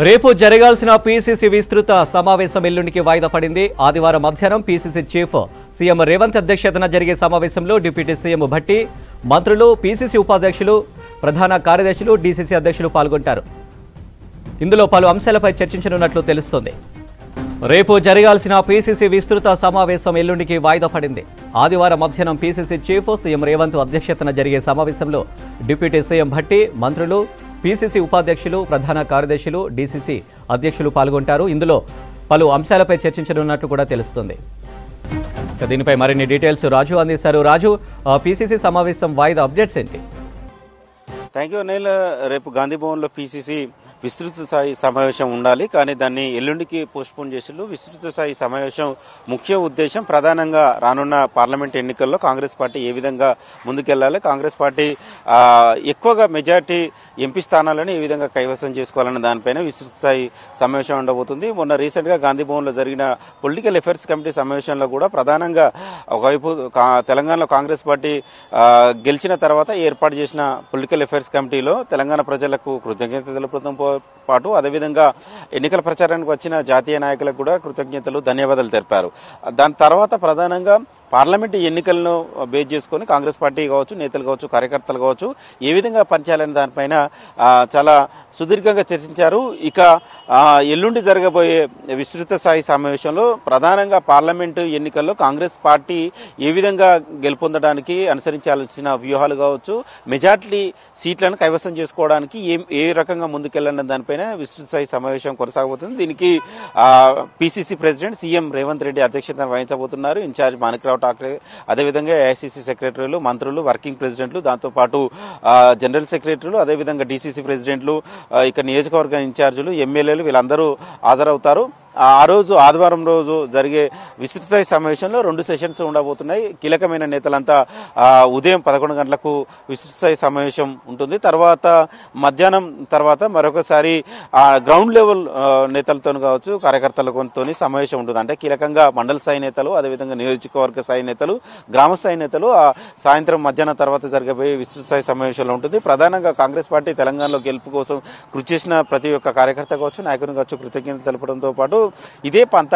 రేపు జరగాల్సిన పీసీసీ విస్తృత సమావేశం ఎల్లుండికి వాయిదా పడింది. ఆదివారం మధ్యాహ్నం పీసీసీ చీఫ్ సీఎం రేవంత్ అధ్యక్షతన జరిగే సమావేశంలో డిప్యూటీ సీఎం భట్టి, మంత్రులు, పీసీసీ ఉపాధ్యక్షులు, ప్రధాన కార్యదర్శులు, డీసీసీ అధ్యక్షులు పాల్గొంటారు. ఇందులో పలు అంశాలపై చర్చించనున్నట్లు తెలుస్తోంది. రేపు జరగాల్సిన పీసీసీ విస్తృత సమావేశం ఎల్లుండికి వాయిదా పడింది. ఆదివారం మధ్యాహ్నం పీసీసీ చీఫ్ సీఎం రేవంత్ అధ్యక్షతన జరిగే సమావేశంలో డిప్యూటీ సీఎం భట్టి, మంత్రులు, పీసీసీ ఉపాధ్యక్షులు, ప్రధాన కార్యదర్శులు, డీసీసీ అధ్యక్షులు పాల్గొంటారు. ఇందులో పలు అంశాలపై చర్చించనున్నట్టు కూడా తెలుస్తుంది. దీనిపై మరిన్ని డీటెయిల్స్ రాజు అందిస్తారు. రాజు, పీసీసీ సమావేశం వాయిదా అప్డేట్స్ ఏంటి? Thank you Anil. రేపు గాంధీ భవన్లో పీసీసీ విస్తృత స్థాయి సమావేశం ఉండాలి, కానీ దాన్ని ఎల్లుండికి పోస్ట్పోన్ చేసిళ్ళు. విస్తృత స్థాయి సమావేశం ముఖ్య ఉద్దేశం ప్రధానంగా రానున్న పార్లమెంట్ ఎన్నికల్లో కాంగ్రెస్ పార్టీ ఏ విధంగా ముందుకెళ్లాలి, కాంగ్రెస్ పార్టీ ఎక్కువగా మెజార్టీ ఎంపీ స్థానాలను ఏ విధంగా కైవసం చేసుకోవాలన్న దానిపైన విస్తృత స్థాయి సమావేశం ఉండబోతుంది. మొన్న రీసెంట్గా గాంధీ భవన్లో జరిగిన పొలిటికల్ అఫైర్స్ కమిటీ సమావేశంలో కూడా ప్రధానంగా ఒకవైపు తెలంగాణలో కాంగ్రెస్ పార్టీ గెలిచిన తర్వాత ఏర్పాటు చేసిన పొలిటికల్ అఫైర్స్ కమిటీలో తెలంగాణ ప్రజలకు కృతజ్ఞత తెలుపుతూ పాటు అదేవిధంగా ఎన్నికల ప్రచారానికి వచ్చిన జాతీయ నాయకులకు కూడా కృతజ్ఞతలు, ధన్యవాదాలు తెలిపారు. దాని తర్వాత ప్రధానంగా పార్లమెంటు ఎన్నికలను బేస్ చేసుకుని కాంగ్రెస్ పార్టీ కావచ్చు, నేతలు కావచ్చు, కార్యకర్తలు కావచ్చు ఏ విధంగా పనిచేయాలనే దానిపైన చాలా సుదీర్ఘంగా చర్చించారు. ఇక ఎల్లుండి జరగబోయే విస్తృత స్థాయి సమావేశంలో ప్రధానంగా పార్లమెంటు ఎన్నికల్లో కాంగ్రెస్ పార్టీ ఏ విధంగా గెలుపొందడానికి అనుసరించాల్సిన వ్యూహాలు కావచ్చు, మెజార్టీ సీట్లను కైవసం చేసుకోవడానికి ఏ రకంగా ముందుకెళ్లన్న దానిపైన విస్తృత స్థాయి సమావేశం కొనసాగబోతుంది. దీనికి PCC president CM Revanth Reddy అధ్యక్షతన వహించబోతున్నారు. ఇన్ఛార్జ్ మాణిక్రావు ఠాక్రే, అదేవిధంగా ఏఐసీసీ సెక్రటరీలు, మంత్రులు, వర్కింగ్ ప్రెసిడెంట్లు, దాంతోపాటు జనరల్ సెక్రటరీలు, అదేవిధంగా డీసీసీ ప్రెసిడెంట్లు, ఇక నియోజకవర్గ ఇన్ఛార్జీలు, ఎమ్మెల్యేలు వీళ్ళందరూ హాజరవుతారు. ఆ రోజు ఆదివారం రోజు జరిగే విస్తృత స్థాయి సమావేశంలో 2 సెషన్స్ ఉండబోతున్నాయి. కీలకమైన నేతలంతా ఉదయం 11 గంటలకు విస్తృత స్థాయి సమావేశం ఉంటుంది. తర్వాత మధ్యాహ్నం తర్వాత మరొకసారి గ్రౌండ్ లెవెల్ నేతలతో కావచ్చు, కార్యకర్తలతో సమావేశం ఉంటుంది. అంటే కీలకంగా మండల స్థాయి నేతలు, అదేవిధంగా నియోజకవర్గ స్థాయి నేతలు, గ్రామ స్థాయి నేతలు సాయంత్రం మధ్యాహ్నం తర్వాత జరగబోయే విస్తృత స్థాయి సమావేశంలో ఉంటుంది. ప్రధానంగా కాంగ్రెస్ పార్టీ తెలంగాణలో గెలుపు కోసం కృషి చేసిన ప్రతి ఒక్క కార్యకర్త కావచ్చు, నాయకుని కావచ్చు కృతజ్ఞతలు తెలపడంతో పాటు ఇదే పంత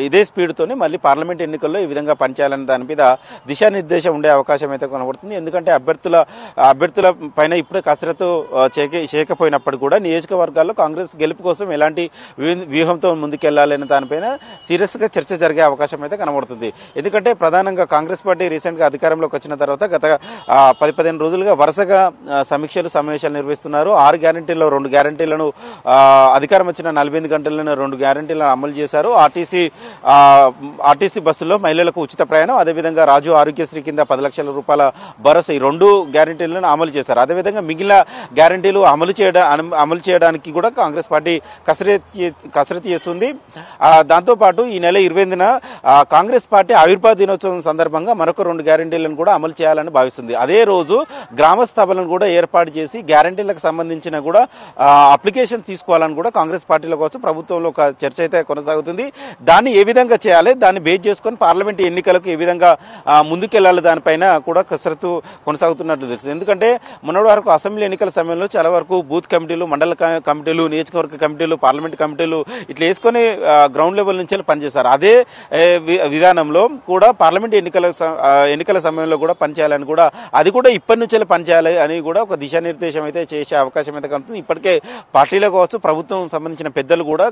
ఇదే స్పీడ్తోనే మళ్ళీ పార్లమెంట్ ఎన్నికల్లో ఈ విధంగా పనిచేయాలనే దాని మీద దిశానిర్దేశం ఉండే అవకాశం అయితే కనబడుతుంది. ఎందుకంటే అభ్యర్థుల పైన ఇప్పుడే కసరత్తు చేయకపోయినప్పుడు కూడా నియోజకవర్గాల్లో కాంగ్రెస్ గెలుపు కోసం ఎలాంటి వ్యూహంతో ముందుకెళ్లాలనే దానిపైన సీరియస్ గా చర్చ జరిగే అవకాశం అయితే కనబడుతుంది. ఎందుకంటే ప్రధానంగా కాంగ్రెస్ పార్టీ రీసెంట్ గా అధికారంలోకి వచ్చిన తర్వాత గత 10-15 రోజులుగా వరుసగా సమీక్షలు, సమావేశాలు నిర్వహిస్తున్నారు. 6 గ్యారంటీల్లో 2 గ్యారంటీలను అధికారం వచ్చిన 48 గంటల్లోనే 2 గ్యారంటీలను అమలు చేశారు. ఆర్టీసీ బస్సుల్లో మహిళలకు ఉచిత ప్రయాణం, అదేవిధంగా రాజు ఆరోగ్యశ్రీ కింద 10 లక్షల రూపాయల భరోసా, ఈ 2 గ్యారంటీలను అమలు చేశారు. అదేవిధంగా మిగిలిన గ్యారంటీలు అమలు చేయడానికి కూడా కాంగ్రెస్ పార్టీ కసరత్తు చేస్తుంది. దాంతోపాటు ఈ నెల 28న కాంగ్రెస్ పార్టీ ఆవిర్భావ దినోత్సవం సందర్భంగా మరొక 2 గ్యారంటీలను కూడా అమలు చేయాలని భావిస్తుంది. అదే రోజు గ్రామ సభలను కూడా ఏర్పాటు చేసి గ్యారంటీలకు సంబంధించిన కూడా అప్లికేషన్ తీసుకోవాలని కూడా కాంగ్రెస్ పార్టీల కోసం ప్రభుత్వంలో ఒక చర్చ అయితే కొనసాగుతుంది. దాన్ని ఏ విధంగా చేయాలి, దాన్ని బేస్ చేసుకొని పార్లమెంట్ ఎన్నికలకు ఏ విధంగా ముందుకెళ్లాలి దానిపైన కూడా కసరత్తు కొనసాగుతున్నట్లు తెలుస్తుంది. ఎందుకంటే మొన్నటి వరకు అసెంబ్లీ ఎన్నికల సమయంలో చాలా వరకు బూత్ కమిటీలు, మండల కమిటీలు, నియోజకవర్గ కమిటీలు, పార్లమెంట్ కమిటీలు ఇట్లా వేసుకొని గ్రౌండ్ లెవెల్ నుంచి పనిచేశారు. అదే విధానంలో కూడా పార్లమెంట్ ఎన్నికల సమయంలో కూడా పనిచేయాలని కూడా, అది కూడా ఇప్పటి నుంచే పనిచేయాలి అని కూడా ఒక దిశానిర్దేశం అయితే చేసే అవకాశం అయితే కలుగుతుంది. ఇప్పటికే పార్టీలో కావచ్చు, ప్రభుత్వం సంబంధించిన పెద్దలు కూడా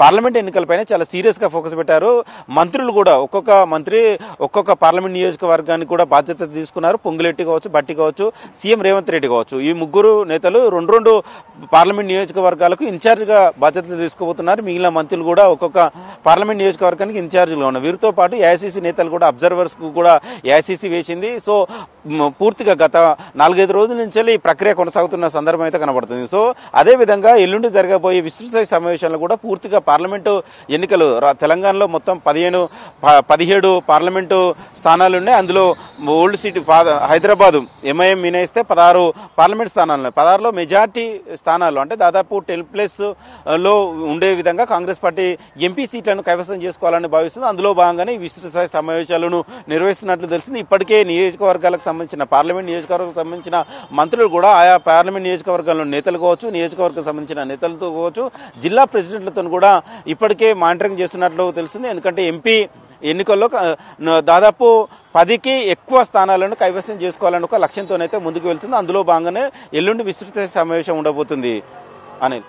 పార్లమెంట్ ఎన్నికలపైన చాలా సీరియస్ గా ఫోకస్ పెట్టారు. మంత్రులు కూడా ఒక్కొక్క మంత్రి ఒక్కొక్క పార్లమెంట్ నియోజకవర్గానికి కూడా బాధ్యత తీసుకున్నారు. పొంగులెట్టి కావచ్చు, బట్టి కావచ్చు, సీఎం రేవంత్ రెడ్డి కావచ్చు, ఈ ముగ్గురు నేతలు 2 పార్లమెంట్ నియోజకవర్గాలకు ఇన్ఛార్జ్ గా బాధ్యతలు తీసుకోబోతున్నారు. మిగిలిన మంత్రులు కూడా ఒక్కొక్క పార్లమెంట్ నియోజకవర్గానికి ఇన్ఛార్జిగా ఉన్నారు. వీరితో పాటు ఏఐసీసీ నేతలు కూడా అబ్జర్వర్స్ కు కూడా ఏఐసీసీ వేసింది. సో పూర్తిగా గత 4-5 రోజుల నుంచి ఈ ప్రక్రియ కొనసాగుతున్న సందర్భం అయితే కనబడుతుంది. సో అదే విధంగా ఎల్లుండి జరగబోయే విస్తృత సమావేశంలో కూడా పూర్తిగా పార్లమెంటు ఎన్నికలు తెలంగాణలో మొత్తం 17 పార్లమెంటు స్థానాలు ఉన్నాయి. అందులో ఓల్డ్ సిటీ హైదరాబాదు ఎంఐఎం మినహాయిస్తే 16 పార్లమెంట్ స్థానాలు ఉన్నాయి. 16లో మెజార్టీ స్థానాలు అంటే దాదాపు 10+ ఉండే విధంగా కాంగ్రెస్ పార్టీ ఎంపీ సీట్లను కైవసం చేసుకోవాలని భావిస్తుంది. అందులో భాగంగానే ఈ విస్తృత స్థాయి సమావేశాలను నిర్వహిస్తున్నట్లు తెలిసింది. ఇప్పటికే నియోజకవర్గాలకు సంబంధించిన పార్లమెంట్ నియోజకవర్గాలకు సంబంధించిన మంత్రులు కూడా ఆయా పార్లమెంట్ నియోజకవర్గాల్లో నేతలు కావచ్చు, నియోజకవర్గాలకు సంబంధించిన నేతలతో కావచ్చు, జిల్లా ప్రెసిడెంట్లతో కూడా ఇప్పటికే మానిటరింగ్ చేస్తున్నట్లు తెలుస్తుంది. ఎందుకంటే ఎంపీ ఎన్నికల్లో దాదాపు 10కి ఎక్కువ స్థానాలను కైవసం చేసుకోవాలని ఒక లక్ష్యంతోనైతే ముందుకు వెళ్తుంది. అందులో భాగంగానే ఎల్లుండి విస్తృత సమావేశం ఉండబోతుంది అనిల్.